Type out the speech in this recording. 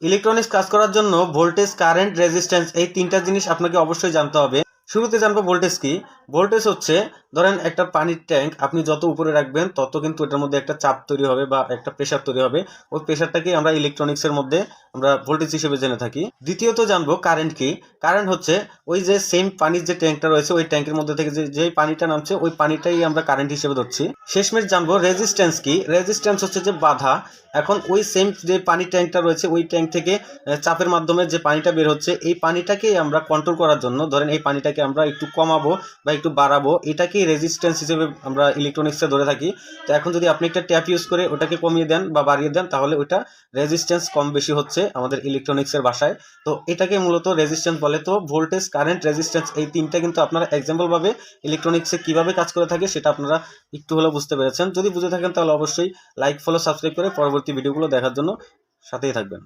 Electronics কাজ করার জন্য ভোল্টেজ, কারেন্ট, রেজিস্ট্যান্স এই তিনটা জিনিস আপনাকে অবশ্যই জানতে হবে। শুরুতে জানবো ভোল্টেজ কি। ভোল্টেজ হচ্ছে, ধরেন একটা পানির ট্যাঙ্ক আপনি যত উপরে রাখবেন তত কিন্তু এটার মধ্যে একটা চাপ তৈরি হবে বা একটা প্রেশার তৈরি হবে। ওই প্রেশারটাকে আমরা ইলেকট্রনিক্সের মধ্যে আমরা ভোল্টেজ হিসেবে জেনে থাকি। দ্বিতীয়ত জানবো কারেন্ট কি। কারেন্ট হচ্ছে ওই যে সেম পানির যে ট্যাঙ্কটা রয়েছে ওই ট্যাঙ্কের মধ্যে থেকে যে পানিটা নামছে ওই পানিটাই আমরা কারেন্ট হিসেবে ধরছি। শেষমেশ জানবো রেজিস্ট্যান্স কি। রেজিস্ট্যান্স হচ্ছে যে বাধা। এখন ওই সেম যে পানির ট্যাঙ্কটা রয়েছে ওই ট্যাঙ্ক থেকে চাপের মাধ্যমে যে পানিটা বের হচ্ছে এই পানিটাকেই আমরা কন্ট্রোল করার জন্য, ধরেন এই পানিটাকে আমরা একটু কমাবো বা একটু বাড়াবো, এটাকেই রেজিস্ট্যান্স হিসেবে আমরা ইলেকট্রনিক্সে ধরে থাকি। তো এখন যদি আপনি একটা ট্যাপ ইউজ করে ওটাকে কমিয়ে দেন বা বাড়িয়ে দেন তাহলে ওইটা রেজিস্ট্যান্স কম বেশি হচ্ছে আমাদের ইলেকট্রনিক্সের ভাষায়। তো এটাকে মূলত রেজিস্ট্যান্স বলে। তো ভোল্টেজ, কারেন্ট, রেজিস্ট্যান্স এই তিনটা কিন্তু আপনারা এক্সাম্পল ভাবে ইলেকট্রনিক্সে কিভাবে কাজ করে থাকে সেটা আপনারা একটু হলেও বুঝতে পেরেছেন। যদি বুঝে থাকেন তাহলে অবশ্যই লাইক, ফলো, সাবস্ক্রাইব করে পরবর্তী ভিডিওগুলো দেখার জন্য সাথেই থাকবেন।